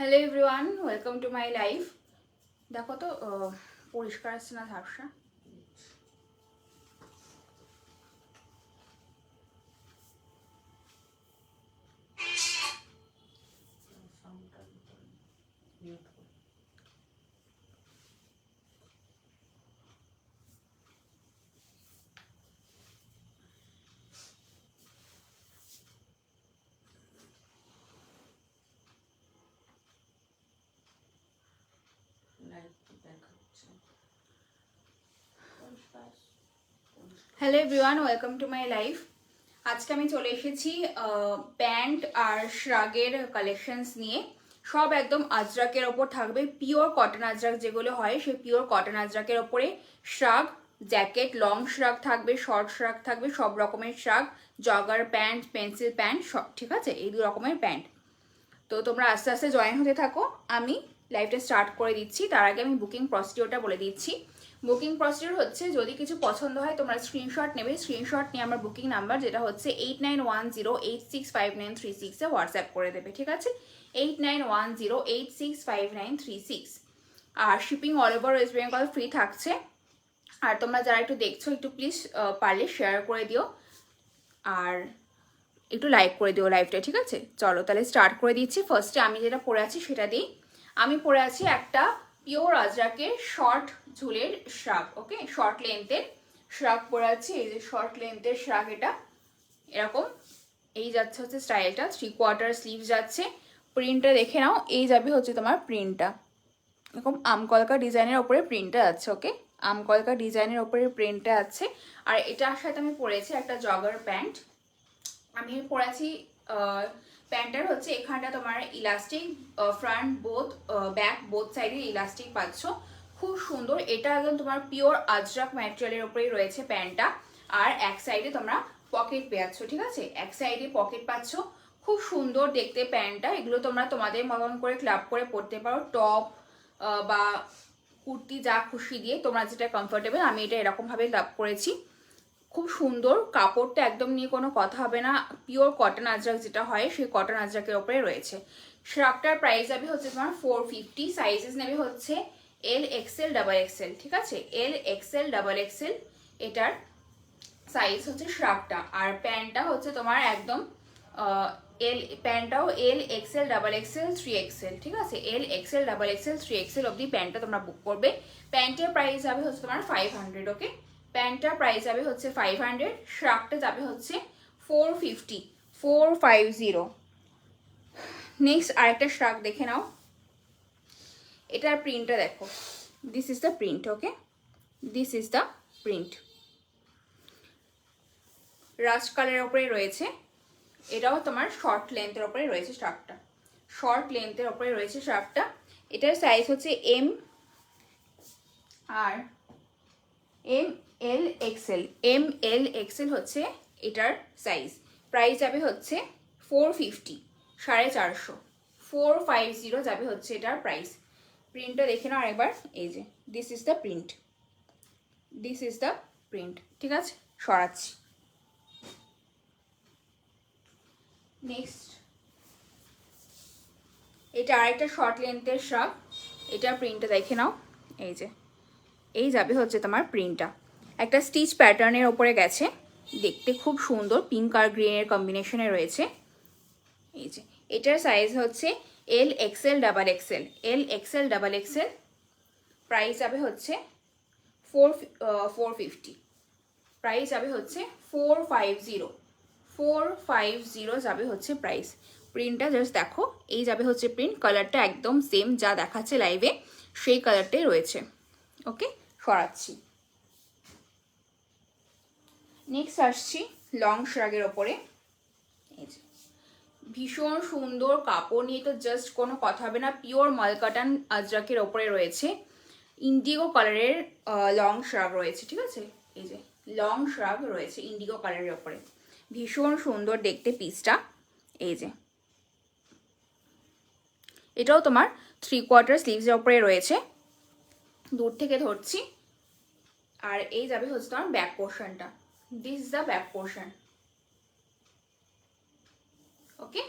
Hello everyone, welcome to my life. দেখো তো পরিষ্কার আসছে না ঝাপসা? Hello everyone, welcome to my life. আজকে আমি চলে এসেছি প্যান্ট আর শ্রাগের কালেকশনস নিয়ে। সব একদম আজরাকের ওপর থাকবে, পিওর কটন আজরাক যেগুলো হয় সেই পিওর কটন আজরাকের ওপরে শ্রাগ, জ্যাকেট, লং শ্রাগ থাকবে, শর্ট শ্রাগ থাকবে, সব রকমের শ্রাগ, জগার প্যান্ট, পেন্সিল প্যান্ট, সব ঠিক আছে, এই দু রকমের প্যান্ট। তো তোমরা আস্তে আস্তে জয়েন হতে থাকো, আমি লাইভটা স্টার্ট করে দিচ্ছি। তার আগে আমি বুকিং প্রসিডিওরটা বলে দিচ্ছি। বুকিং প্রসিডিওর হচ্ছে, যদি কিছু পছন্দ হয় তোমরা স্ক্রিনশট নেবে, স্ক্রিনশট নিয়ে আমার বুকিং নাম্বার যেটা হচ্ছে 8910865936 হোয়াটসঅ্যাপ করে দেবে, ঠিক আছে? 8910865936। আর shipping all over West Bengal free থাকছে। আর তোমরা যারা একটু দেখছো একটু প্লিজ পারলে শেয়ার করে দিও আর একটু লাইক করে দিও লাইভটা, ঠিক আছে? চলো তাহলে স্টার্ট করে দিচ্ছি। ফার্স্টে আমি যেটা পরে আছি সেটা দিই। আমি পরে আছি একটা পিওর আজরাকের শর্ট ঝুলের শ্রাগ, ওকে, শর্ট লেন্থের শ্রাগ পরে আছি। এই যে শর্ট লেন্থের শ্রাগ, এটা এরকম এই যাচ্ছে হচ্ছে স্টাইলটা, 3/4 স্লিভ যাচ্ছে। প্রিন্টটা দেখে নাও, এই যাবে হচ্ছে তোমার প্রিন্টটা এরকম আমকলকা ডিজাইনের ওপরে প্রিন্টটা আছে, ওকে, আমকলকা ডিজাইনের ওপরে প্রিন্টটা আছে। আর এটার সাথে আমি পরেছি একটা জগার প্যান্ট। আমি পরেছি প্যান্টার হচ্ছে এখানটা তোমার elastic, front both back both সাইডে ইলাস্টিক পাচ্ছ, খুব সুন্দর। এটা একদম তোমার পিওর আজরাক ম্যাটেরিয়ালের উপরেই রয়েছে প্যান্টটা। আর এক সাইডে তোমরা পকেট পেয়েছ, ঠিক আছে, এক সাইডে পকেট পাচ্ছ, খুব সুন্দর দেখতে প্যান্টটা। এগুলো তোমরা তোমাদের মতন করে ক্লাব করে পরতে পারো, টপ বা কুর্তি যা খুশি দিয়ে তোমরা যেটা কমফোর্টেবল। আমি এটা এরকমভাবে ক্লাব করেছি, খুব সুন্দর। কাপড়টা একদম নিয়ে কোনো কথা হবে না, পিওর কটন আজরাক যেটা হয় সেই কটন আজরাকের ওপরে রয়েছে। শ্রাগটার প্রাইস যাবে হচ্ছে তোমার 450। সাইজেস নেবে হচ্ছে এল এক্সেল ডাবল এক্সেল, ঠিক আছে, এল এক্সেল ডাবল এক্সেল এটার সাইজ হচ্ছে শ্রাগটা। আর প্যান্টটা হচ্ছে তোমার একদম প্যান্টটাও L XL double XL 3XL, ঠিক আছে, L XL double XL 3XL অবধি প্যান্টটা তোমরা বুক করবে। প্যান্টের প্রাইস যাবে হচ্ছে তোমার 500, ওকে, প্যান্টটার প্রাইস যাবে হচ্ছে 500, শ্রাগটা যাবে হচ্ছে 450, 450। নেক্সট আরেকটা শ্রাগ দেখে নাও, এটার প্রিন্টটা দেখো, this is the print, okay, this is the print. Rust কালারের ওপরে রয়েছে, এটাও তোমার শর্ট লেন্থের ওপরে রয়েছে শ্রাগটা, শর্ট লেন্থের ওপরে রয়েছে শ্রাগটা। এটার সাইজ হচ্ছে M R ML XL, ML XL হচ্ছে এটার সাইজ। প্রাইস যাবে হচ্ছে 450, 450, 450 যাবে হচ্ছে এটার প্রাইস। প্রিন্টটা দেখে নাও একবার, এই যে this is the print, this is the print, ঠিক আছে, সরাচ্ছি। নেক্সট এটা আরেকটা শর্ট লেন্থের শ্রাগ, এটার প্রিন্টটা দেখে নাও, এই যে এই যাবে হচ্ছে তোমার প্রিন্টটা, একটা স্টিচ প্যাটার্নের ওপরে গেছে, দেখতে খুব সুন্দর, পিঙ্ক আর গ্রিনের কম্বিনেশনে রয়েছে। এই যে এটার সাইজ হচ্ছে এল এক্সেল ডাবল এক্সেল, এল এক্সেল ডাবল এক্সেল। প্রাইস যাবে হচ্ছে 450, প্রাইস যাবে হচ্ছে 450, 450 যাবে হচ্ছে প্রাইস। প্রিন্টটা জাস্ট দেখো, এই যাবে হচ্ছে প্রিন্ট, কালারটা একদম সেম যা দেখাচ্ছে লাইভে সেই কালারটাই রয়েছে, ওকে, সরাচ্ছি। নেক্সট আসছি লং শ্রাগের ওপরে, এই যে ভীষণ সুন্দর কাপড় নিয়ে তো জাস্ট কোনো কথা হবে না, পিওর মালকাটান আজরাকের ওপরে রয়েছে, ইন্ডিগো কালারের লং শ্রাগ রয়েছে, ঠিক আছে, এই যে লং শ্রাগ রয়েছে ইন্ডিগো কালারের ওপরে, ভীষণ সুন্দর দেখতে পিসটা। এই যে এটাও তোমার 3/4 স্লিভসের ওপরে রয়েছে, দূর থেকে ধরছি। আর এই যাবে হচ্ছে তোমার ব্যাক পোর্শনটা, this is the back portion, okay.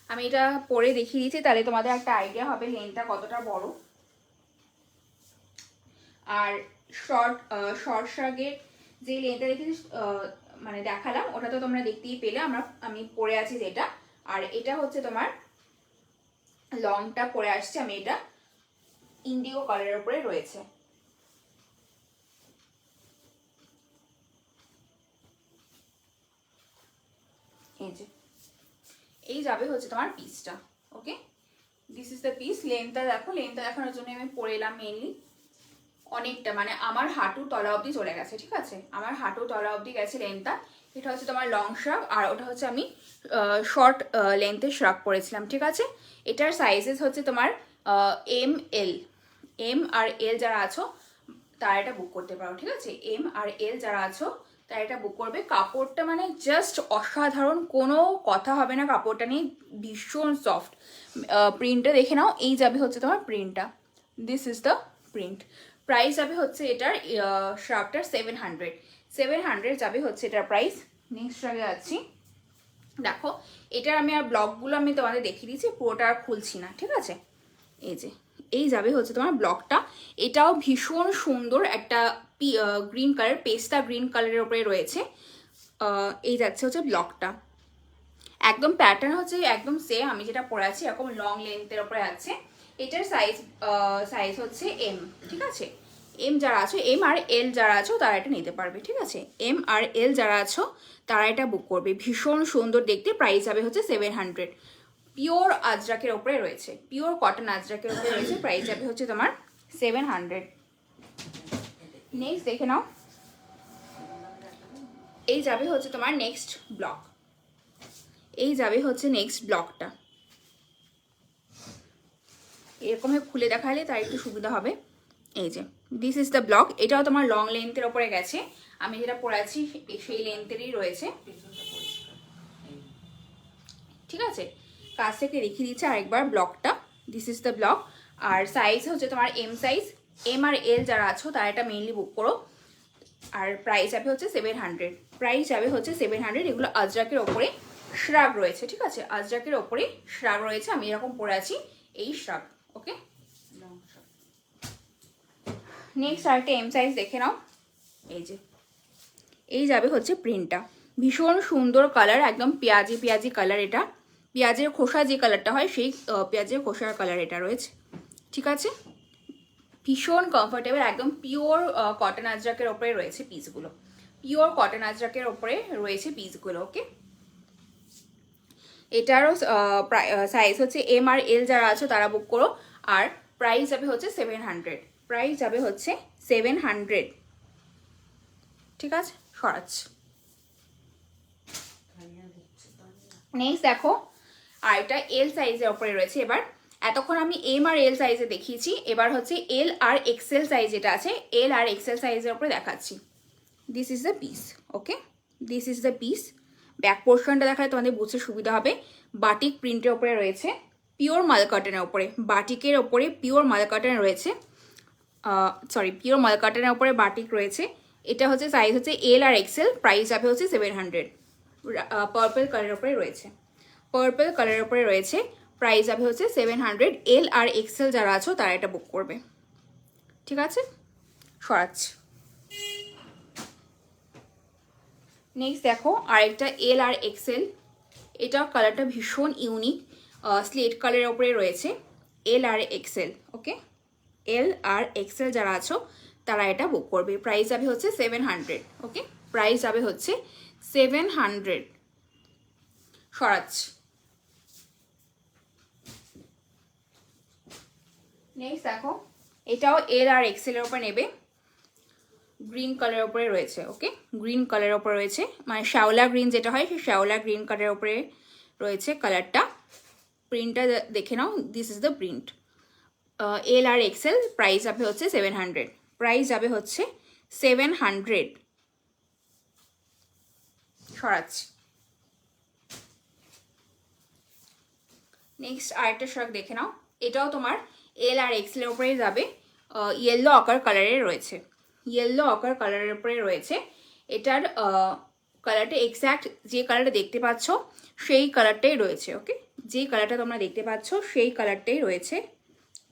আমি এটা পরে দেখিয়ে দিচ্ছি, তাহলে তোমাদের একটা আইডিয়া হবে লেন্থটা কতটা বড়। আর শর্ট শার্টের যে লেন্থটা দেখেছি মানে দেখালাম, ওটা তো তোমরা দেখতেই পেলে আমি পরে আছি যেটা। আর এটা হচ্ছে তোমার লংটা পরে আসছে আমি, এটা ইন্ডিগো কালারের উপরে রয়েছে। এই যাবে হচ্ছে তোমার পিসটা। ওকে, দিস ইজ দ্য পিস। লেন্থটা দেখো, লেন্থটা দেখানোর জন্য আমি পরে এলাম মেনলি। অনেকটা মানে আমার হাঁটু তলা অবধি চলে গেছে, ঠিক আছে, আমার হাঁটু তলা অবধি গেছে লেন্থটা। এটা হচ্ছে তোমার লং শ্রাগ, আর ওটা হচ্ছে আমি শর্ট লেন্থের শ্রাগ পরেছিলাম, ঠিক আছে। এটার সাইজেস হচ্ছে তোমার এম এল। এম আর এল যারা আছো তারা এটা বুক করতে পারো, ঠিক আছে। এম আর এল যারা আছো তারা এটা বুক করবে। কাপড়টা মানে জাস্ট অসাধারণ, কোনো কথা হবে না কাপড়টা নিয়ে, ভীষণ সফট। প্রিন্টটা দেখে নাও, এই যাবে হচ্ছে তোমার প্রিন্টটা, this is the print. Price যাবে হচ্ছে এটার শ্রাগটার 700 যাবে হচ্ছে এটার প্রাইস। নেক্সট আগে যাচ্ছি, দেখো এটার আমি আর ব্লকগুলো আমি তোমাদের দেখিয়ে দিচ্ছি, পুরোটা আর খুলছি না, ঠিক আছে। এই যে এই যাবে হচ্ছে তোমার ব্লকটা। এটাও ভীষণ সুন্দর একটা গ্রিন কালার, পেস্তা গ্রিন কালারের উপরে রয়েছে। এই যাচ্ছে হচ্ছে ব্লকটা, একদম প্যাটার্ন হচ্ছে একদম সেম আমি যেটা পরে আছি, এরকম লং লেন্থের উপরে আছে। এটার সাইজ হচ্ছে এম, ঠিক আছে। এম যারা আছো, এম আর এল যারা আছো তারা এটা নিতে পারবে, ঠিক আছে। এম আর এল যারা আছো তারা এটা বুক করবে, ভীষণ সুন্দর দেখতে। প্রাইস যাবে হচ্ছে 700। পিওর আজরাকের ওপরে রয়েছে, পিওর কটন আজরাকের ওপরে রয়েছে। প্রাইস যাবে হচ্ছে তোমার 700। নেক্সট দেখে নাও, এই যাবে হচ্ছে তোমার নেক্সট ব্লক। এই যাবে হচ্ছে নেক্সট ব্লকটা, এরকমভাবে খুলে দেখালে তার একটু সুবিধা হবে। এই যে দিস ইজ দ্য ব্লক। এটাও তোমার লং লেন্থের ওপরে গেছে, আমি যেটা পরে আছি সেই লেন্থেরই রয়েছে, ঠিক আছে। কাছ থেকে দেখিয়ে দিচ্ছে আরেকবার ব্লকটা, দিস ইজ দ্য ব্লক। আর সাইজ হচ্ছে তোমার এম সাইজ। এম আর এল যারা আছো তারা এটা মেইনলি বুক করো। আর প্রাইস যাবে হচ্ছে 700। প্রাইস যাবে হচ্ছে 700। এগুলো আজরাকের ওপরে শ্রাগ রয়েছে, ঠিক আছে, আজরাকের ওপরে শ্রাগ রয়েছে। আমি এরকম পরে আছি এই শ্রাগ। ওকে, নেক্সট আরেকটা এম সাইজ দেখে নাও। এই যে এই যাবে হচ্ছে প্রিন্টটা, ভীষণ সুন্দর কালার, একদম পেঁয়াজি পেঁয়াজি কালার। এটা পেঁয়াজের খোসা যে কালারটা হয় সেই পেঁয়াজের খোসার কালার এটা রয়েছে, ঠিক আছে। ভীষণ কমফোর্টেবল, একদম পিওর কটন আজরাকের ওপরে রয়েছে পিসগুলো, পিওর কটন আজরাকের ওপরে রয়েছে পিসগুলো। ওকে, এটারও সাইজ হচ্ছে এম আর এল যারা আছো তারা বুক করো। আর প্রাইস যাবে হচ্ছে 700। প্রাইস যাবে হচ্ছে 700, ঠিক আছে। সরাচ্ছি। নেক্সট দেখো, আর এটা এল সাইজের ওপরে রয়েছে। এবার এতক্ষণ আমি এম আর এল সাইজে দেখিয়েছি, এবার হচ্ছে এল আর এক্সেল সাইজ যেটা আছে, এল আর এক্সেল সাইজের ওপরে দেখাচ্ছি। This is the piece. Okay, this is the piece. Back পোর্শনটা দেখালে তোমাদের বুঝতে সুবিধা হবে। বাটিক প্রিন্টের ওপরে রয়েছে, পিওর মাল কটনের ওপরে, বাটিকের ওপরে পিওর মাল কটন রয়েছে, পিওর মাল কটনের ওপরে বাটিক রয়েছে। এটা হচ্ছে সাইজ হচ্ছে এল আর এক্সেল। প্রাইস যাবে হচ্ছে 700। পার্পল কালারের ওপরে রয়েছে, পার্পল কালারের ওপরে রয়েছে। প্রাইস যাবে হচ্ছে 700। এল আর এক্সেল যারা আছো তারা এটা বুক করবে, ঠিক আছে। সরাচ্ছি। নেক্সট দেখো আরেকটা এল আর এক্সেল। এটা কালারটা ভীষণ ইউনিক, স্লেট কালারের ওপরে রয়েছে, এল আর এক্সেল। ওকে, এল আর এক্সেল যারা আছো তারা এটা বুক করবে। প্রাইস যাবে হচ্ছে 700। ওকে, প্রাইস যাবে হচ্ছে 700। সরাচ্ছি। নেক্সট দেখো, এটাও এল আর এক্সেলের উপর নেবে, গ্রিন কালারের উপরে রয়েছে। ওকে, গ্রিন কালারের উপরে রয়েছে, মানে শ্যাওলা গ্রিন যেটা হয় সেই শ্যাওলা গ্রিন কালারের উপরে রয়েছে কালারটা। প্রিন্টটা দেখে নাও, this is the print. L আর এক্সেল। প্রাইস যাবে হচ্ছে 700। প্রাইস যাবে হচ্ছে 700। সরাচ্ছি। নেক্সট আরেকটা শার্ট দেখে নাও, এটাও তোমার এল আর এক্সেলের উপরে যাবে, ইয়েলো অকার কালারের রয়েছে, ইয়েলো অকার কালারের উপরে রয়েছে। এটার কালারটা এক্স্যাক্ট যে কালারটা দেখতে পাচ্ছ সেই কালারটাই রয়েছে। ওকে, যে কালারটা তোমরা দেখতে পাচ্ছ সেই কালারটাই রয়েছে,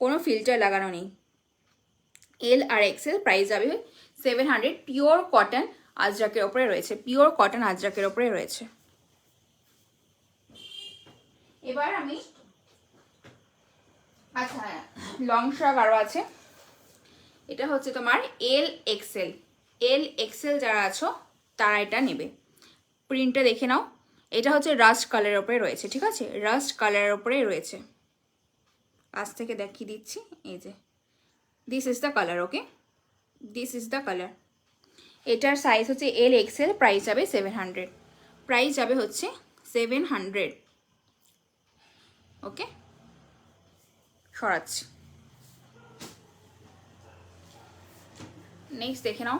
কোনো ফিল্টার লাগানো নেই। এল আর এক্সেল, প্রাইস যাবে 700। পিওর কটন আজরাকের ওপরে রয়েছে, পিওর কটন আজরাকের ওপরে রয়েছে। এবার আমি আচ্ছা লং ফ্রক আরও আছে, এটা হচ্ছে তোমার এল এক্সেল। এল এক্সেল যারা আছো তারা এটা নেবে। প্রিন্টটা দেখে নাও, এটা হচ্ছে রাস্ট কালারের ওপরে রয়েছে, ঠিক আছে, রাস্ট কালারের ওপরে রয়েছে। আজ থেকে দেখিয়ে দিচ্ছি, এই যে this is the colour, okay, this is the colour. এটার সাইজ হচ্ছে এল এক্সেল, প্রাইস যাবে 700, প্রাইস যাবে হচ্ছে 700, ওকে। সরাচ্ছি। নেক্সট দেখে নাও,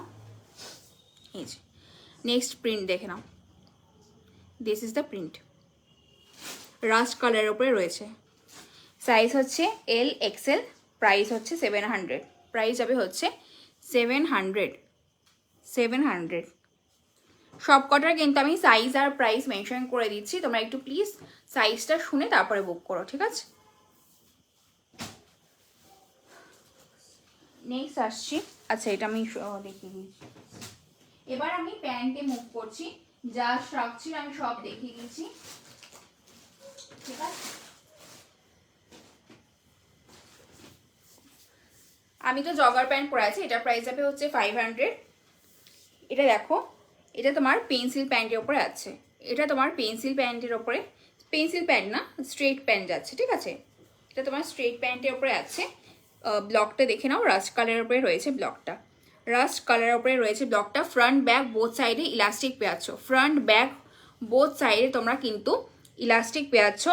এই যে নেক্সট প্রিন্ট দেখে নাও, this is the print, rust কালারের উপরে রয়েছে। সাইজ হচ্ছে এল এক্সেল, প্রাইস হচ্ছে 700, প্রাইস যাবে হচ্ছে 700, 700। সব কটার কিন্তু আমি সাইজ আর প্রাইস মেনশন করে দিচ্ছি, তোমরা একটু প্লিজ সাইজটা শুনে তারপরে বুক করো, ঠিক আছে। নেক্সট আসছি, আচ্ছা এটা আমি দেখিয়ে দিচ্ছি। এবার আমি প্যান্টে মুভ করছি, যা স্ট্রাকচার আমি সব দেখিয়ে দিচ্ছি, ঠিক আছে। আমি তো জগার প্যান্ট পরে আছি, এটা প্রাইস যাবে হচ্ছে 500। এটা দেখো, এটা তোমার পেন্সিল প্যান্টের ওপরে আছে, এটা তোমার পেন্সিল প্যান্টের ওপরে, পেন্সিল প্যান্ট না স্ট্রেট প্যান্ট যাচ্ছে, ঠিক আছে, এটা তোমার স্ট্রেট প্যান্টের ওপরে আছে। ব্লকটা দেখে নাও, রাস্ট কালারের ওপরে রয়েছে ব্লকটা, রাস্ট কালারের ওপরে রয়েছে ব্লকটা। ফ্রন্ট ব্যাক বোথ সাইডে ইলাস্টিক পেয়াচ্ছ, ফ্রন্ট ব্যাক বোথ সাইডে তোমরা কিন্তু ইলাস্টিক পেয়াচ্ছ।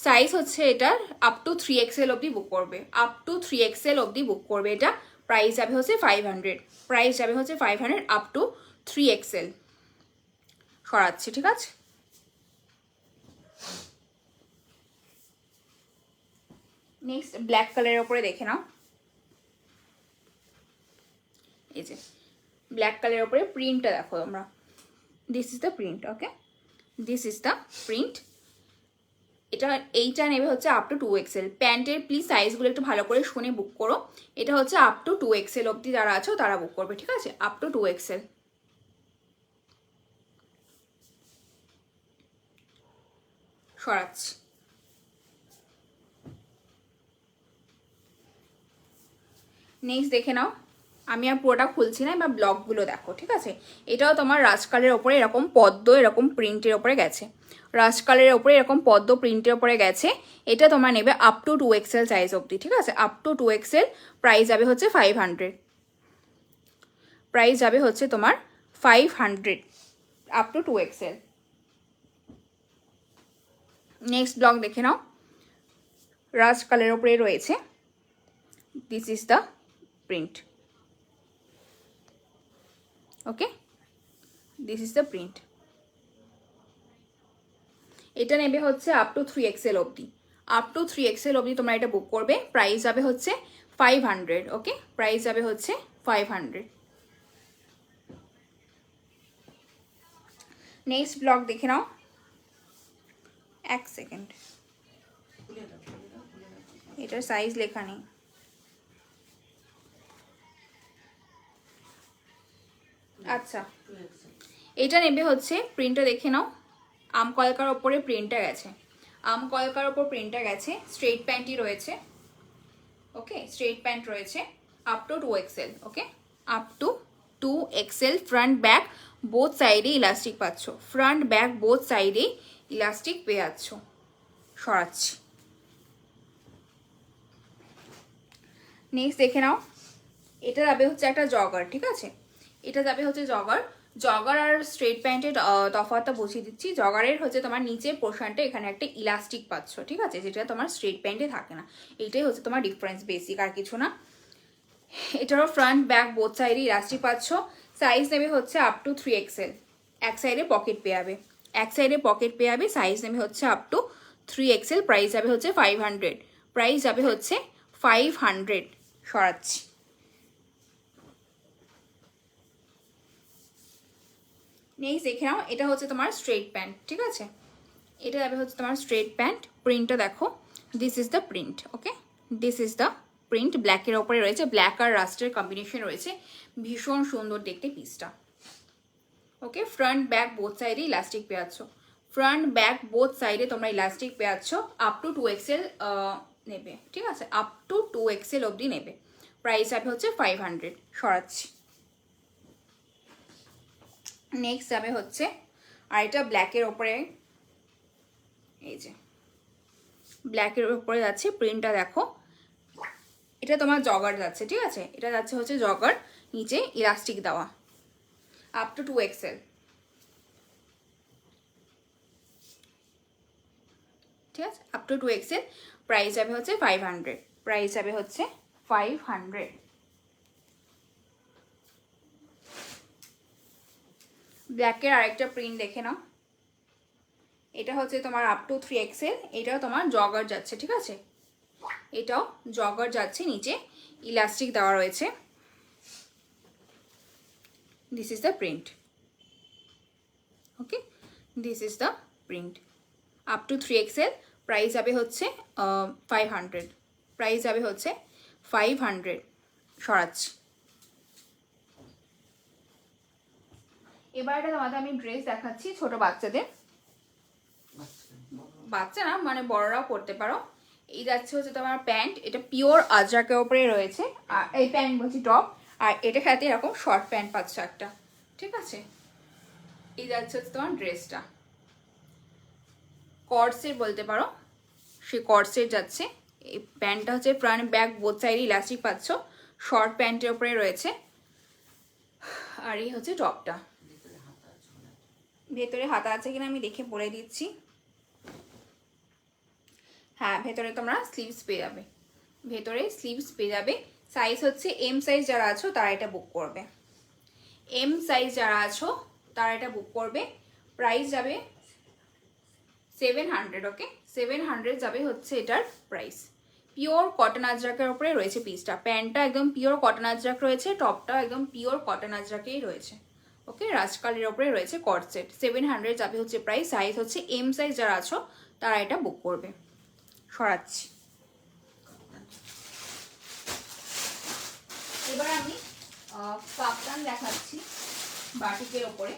সাইজ হচ্ছে এটার আপ টু 3XL অবধি বুক করবে, আপ টু 3XL অবধি বুক করবে এটা। প্রাইস যাবে হচ্ছে 500, প্রাইস যাবে হচ্ছে 500 আপ টু 3XL। সরাচ্ছি, ঠিক আছে। নেক্সট ব্ল্যাক কালারের ওপরে দেখে নাও, এই যে ব্ল্যাক কালারের ওপরে প্রিন্টটা দেখো তোমরা, this is the print, okay, this is the print. এটা এইটা নেবে হচ্ছে আপ টু 2XL। প্যান্টের প্লিজ সাইজগুলো একটু ভালো করে শুনে বুক করো, এটা হচ্ছে আপ টু 2XL অবধি যারা আছো তারা বুক করবে, ঠিক আছে, আপ টু 2XL। সরাচ্ছি। নেক্সট দেখে নাও, আমি আর পুরোটা খুলছি না, এবার ব্লকগুলো দেখো, ঠিক আছে। এটাও তোমার রাস্ট কালারের ওপরে এরকম পদ্ম এরকম প্রিন্টের ওপরে গেছে, রাস্ট কালারের ওপরে এরকম পদ্ম প্রিন্টের ওপরে গেছে। এটা তোমার নেবে আপ টু 2XL সাইজ অবধি, ঠিক আছে, আপ টু 2XL। প্রাইস যাবে হচ্ছে 500, প্রাইস যাবে হচ্ছে তোমার 500 up to 2XL। Next block দেখে নাও, রাস্ট কালারের ওপরে রয়েছে, this is the print, okay, this is the print. এটা নেবে হচ্ছে আপ টু 3XL অবধি, আপ টু 3XL অবধি তোমরা এটা বুক করবে। প্রাইস যাবে হচ্ছে 500, ওকে, প্রাইস যাবে হচ্ছে 500। নেক্সট ব্লক দেখে নাও, এক সেকেন্ড, এটার সাইজ লেখা নেই, আচ্ছা এটা নেবে হচ্ছে, প্রিন্টটা দেখে নাও, আম কলকার ওপরে প্রিন্টটা গেছে, আম কলকার ওপর প্রিন্টটা গেছে। স্ট্রেট প্যান্টই রয়েছে, ওকে, স্ট্রেট প্যান্ট রয়েছে up to 2XL, okay, up to 2XL। Front back both সাইডে ইলাস্টিক পাচ্ছ, ফ্রন্ট ব্যাক বোথ সাইডে ইলাস্টিক পেয়ে যাচ্ছ। সরাচ্ছি। নেক্সট দেখে নাও, এটা যাবে হচ্ছে একটা জগার, ঠিক আছে, এটা যাবে হচ্ছে জগার। জগার আর স্ট্রেট প্যান্টের তফাৎটা বুঝিয়ে দিচ্ছি। জগারের হচ্ছে তোমার নিচের পোর্শনটা এখানে একটা ইলাস্টিক পাচ্ছ, ঠিক আছে, যেটা তোমার স্ট্রেট প্যান্টে থাকে না। এইটাই হচ্ছে তোমার ডিফারেন্স, বেসিক আর কিছু না। এটারও ফ্রন্ট ব্যাক বোথ সাইডে ইলাস্টিক পাচ্ছ। সাইজ নেবে হচ্ছে আপ টু 3XL। এক সাইডে পকেট পেয়ে যাবে, এক সাইডে পকেট পেয়ে যাবে। সাইজ নেবে হচ্ছে আপ টু 3XL। প্রাইস যাবে হচ্ছে 500, প্রাইস যাবে হচ্ছে 500। সরাচ্ছি। নেক্সট দেখে নাও, এটা হচ্ছে তোমার স্ট্রেট প্যান্ট, ঠিক আছে, এটা যাবে হচ্ছে তোমার স্ট্রেট প্যান্ট। প্রিন্টটা দেখো, this is the print. Okay, this is the print. ব্ল্যাকের ওপরে রয়েছে, ব্ল্যাক আর রাস্টের কম্বিনেশন রয়েছে, ভীষণ সুন্দর দেখতে পিসটা। ওকে, ফ্রন্ট ব্যাক বোথ সাইডে ইলাস্টিক পেয়েছো, ফ্রন্ট ব্যাক বোথ সাইডে তোমরা ইলাস্টিক পেয়েছো। আপ টু 2XL নেবে, ঠিক আছে, আপ টু 2XL অবধি নেবে। প্রাইস যাবে হচ্ছে 500, সরাচ্ছি। নেক্সট যাবে হচ্ছে আর এটা ব্ল্যাকের ওপরে, এই যে ব্ল্যাকের উপরে যাচ্ছে, প্রিন্টটা দেখো, এটা তোমার জগার যাচ্ছে, ঠিক আছে, এটা যাচ্ছে হচ্ছে জগার, নিচে ইলাস্টিক দেওয়া, আপ টু 2XL, ঠিক আছে, আপ টু 2XL। প্রাইস যাবে হচ্ছে 500, প্রাইস যাবে হচ্ছে 500। ব্ল্যাকের আরেকটা প্রিন্ট দেখে নাও, এটা হচ্ছে তোমার আপ টু 3XL, এটাও তোমার জগার যাচ্ছে, ঠিক আছে, এটাও জগার যাচ্ছে, নিচে ইলাস্টিক দেওয়া রয়েছে। This is the print. Okay, this is the print, up to 3XL। Price যাবে হচ্ছে 500, প্রাইস যাবে হচ্ছে 500, সরাচ্ছি। এবার এটা তোমাদের আমি ড্রেস দেখাচ্ছি ছোট বাচ্চাদের, বাচ্চা না মানে বড়রাও পরতে পারো। এই যাচ্ছে হচ্ছে তোমার প্যান্ট, এটা পিওর আজরাকের ওপরে রয়েছে, আর এই প্যান্ট বলছি টপ, আর এটা সাথে এরকম শর্ট প্যান্ট পাচ্ছ একটা, ঠিক আছে। এই যাচ্ছে হচ্ছে তোমার ড্রেসটা, কর্ডসেট বলতে পারো, সে কর্ডসেট যাচ্ছে। এই প্যান্টটা হচ্ছে ফ্রন্ট ব্যাক বোথ সাইডে ইলাস্টিক পাচ্ছ, শর্ট প্যান্টের ওপরে রয়েছে, আর এই হচ্ছে টপটা। ভেতরে হাতা আছে কিনা আমি দেখে বলে দিচ্ছি। হ্যাঁ, ভেতরে তোমরা স্লিভস পেয়ে যাবে, ভেতরে স্লিভস পেয়ে যাবে। সাইজ হচ্ছে এম সাইজ, যারা আছো তারা এটা বুক করবে, এম সাইজ যারা আছো তারা এটা বুক করবে। প্রাইস যাবে 700। ওকে, 700 যাবে হচ্ছে এটার প্রাইস। পিওর কটন আজরাকের উপরে রয়েছে পিসটা, প্যান্টটা একদম পিওর কটন আজরাক রয়েছে, টপটা একদম পিওর কটন আজরাকেই রয়েছে। ওকে, রাজকালের ওপরে রয়েছে কট সেট, 700 যাবে হচ্ছে প্রাইস। সাইজ হচ্ছে এম সাইজ, যারা আছো তারা এটা বুক করবে, সরাচ্ছি। এবার আমি কাপ্তান দেখাচ্ছি বাটিকের ওপরে।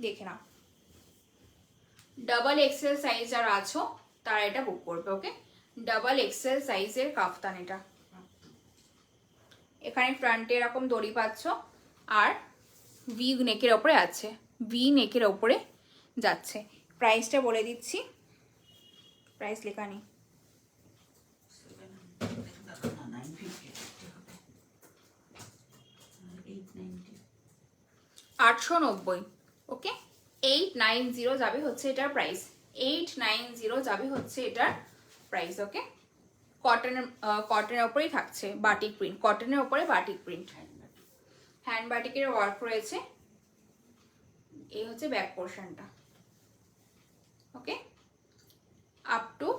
দেখে নাও, ডাবল এক্সেল সাইজ যারা আছো তারা এটা বুক করবে। ওকে, ডাবল এক্সেল সাইজের কাফতান এটা। এখানে ফ্রন্টে এরকম দড়ি পাচ্ছ, আর ভি নেকের ওপরে আছে, ভি নেকের ওপরে যাচ্ছে। প্রাইসটা বলে দিচ্ছি, প্রাইস লেখা নেই, 890। ওকে, 890 যাবে হচ্ছে এটার প্রাইস, 890 যাবে হচ্ছে এটার প্রাইস। ওকে, কটনের ওপরেই থাকছে, বাটিক প্রিন্ট, কটনের ওপরে বাটিক প্রিন্ট, হ্যান্ড বাটিকের ওয়ার্ক রয়েছে। এই হচ্ছে ব্যাক পোর্শনটা। ওকে, আপ টু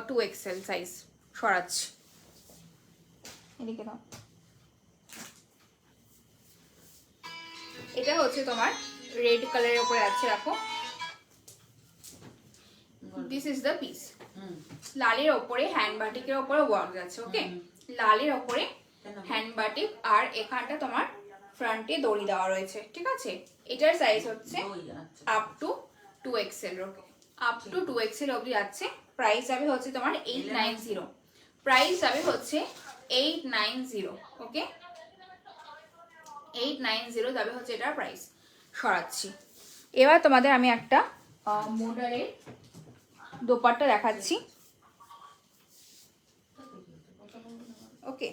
2XL সাইজ, সরাচ্ছি, এদিকে দাও। এটা হচ্ছে তোমার রেড কালারের উপরে আছে, রাখো, দিস ইজ দ্য পিস। লালের ওপরে হ্যান্ড বাটিকের ওপরে ওয়ার্ক যাচ্ছে। ওকে, লালের ওপরে হ্যান্ড বাটিক, আর এখানটা তোমার ফ্রন্টে দড়ি দেওয়া রয়েছে, ঠিক আছে। এটার সাইজ হচ্ছে up to 2XL। Okay, up to 2XL অবধি যাচ্ছে। প্রাইস যাবে হচ্ছে তোমার 890, প্রাইস যাবে হচ্ছে 890। ওকে, 890 যাবে হচ্ছে এটার প্রাইস, সরাচ্ছি। এবার তোমাদের আমি একটা মডেলের দোপাট্টা দেখাচ্ছি। ওকে,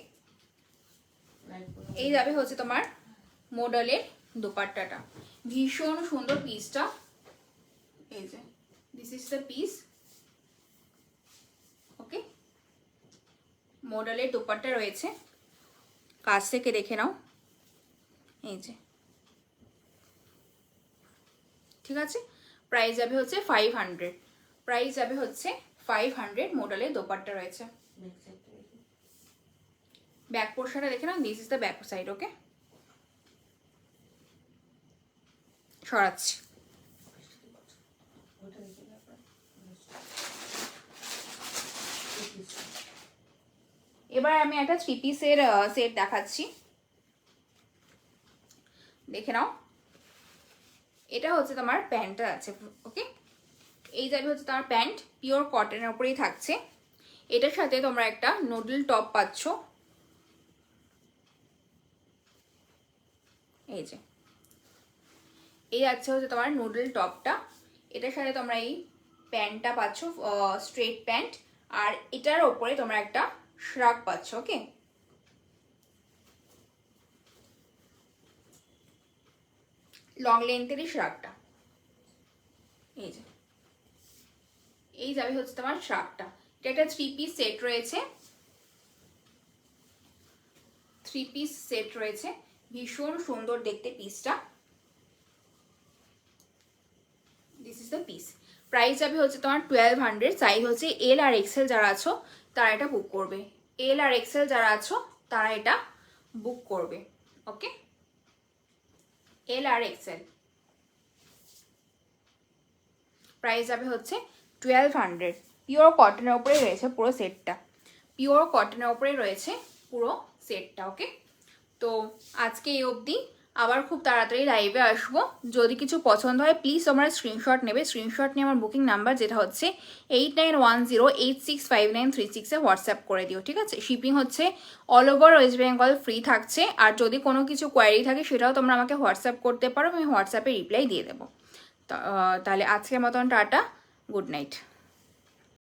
এই যাবে হচ্ছে তোমার মডেলের দোপাট্টাটা, ভীষণ সুন্দর পিসটা। এই যে দিস ইজ দ্য পিস। ওকে, মডেলের দোপাট্টা রয়েছে, কাছ থেকে দেখে নাও, এই যে, ঠিক আছে। প্রাইস যাবে হচ্ছে 500, প্রাইস যাবে হচ্ছে 500। মডেলের দোপাট্টা রয়েছে, ব্যাক পোর্শনটা দেখে নাও, this is the back side. Okay, সরাচ্ছি। এবার আমি একটা 3 পিসের সেট দেখাচ্ছি, দেখে নাও। এটা হচ্ছে তোমার প্যান্টটা আছে, ওকে। এই যাবে হচ্ছে তোমার প্যান্ট, পিওর কটনের উপরেই থাকছে। এটার সাথে তোমরা একটা নুডল টপ পাচ্ছ, এই যে এই আছে হচ্ছে তোমার নুডল টপটা। এটার সাথে তোমরা এই প্যান্টটা পাচ্ছ, স্ট্রেট প্যান্ট। আর এটার ওপরে তোমরা একটা শ্রাগ পাচ্ছ, ওকে। লং লেন্থেরই শ্রাগটা, এই যে এই যাবে হচ্ছে তোমার শ্রাগটা। এটা একটা 3 পিস সেট রয়েছে, 3 পিস সেট রয়েছে, ভীষণ সুন্দর দেখতে পিসটা। This is the piece. Price যাবে হচ্ছে তোমার 1200। সাইজ হচ্ছে এল আর এক্সেল, যারা আছো তারা এটা বুক করবে। এল আর এক্সেল যারা আছো তারা এটা বুক করবে, ওকে। এল আর এক্সেল, প্রাইস যাবে হচ্ছে 1200। পিওর কটনের উপরে রয়েছে পুরো সেটটা, পিওর কটনের উপরে রয়েছে পুরো সেটটা, ওকে। তো আজকে এই অবধি, আবার খুব তাড়াতাড়ি লাইভে আসবো। যদি কিছু পছন্দ হয় প্লিজ তোমরা স্ক্রিনশট নেবে। স্ক্রিনশট নিয়ে আমার বুকিং নাম্বার, যেটা হচ্ছে 8910865936-এ হোয়াটসঅ্যাপ করে দিও, ঠিক আছে। শিপিং হচ্ছে all over West Bengal free থাকছে। আর যদি কোনো কিছু কোয়ারি থাকে সেটাও তোমরা আমাকে হোয়াটসঅ্যাপ করতে পারো, আমি হোয়াটসঅ্যাপে রিপ্লাই দিয়ে দেবো। তাহলে আজকের মতন টাটা, গুড নাইট।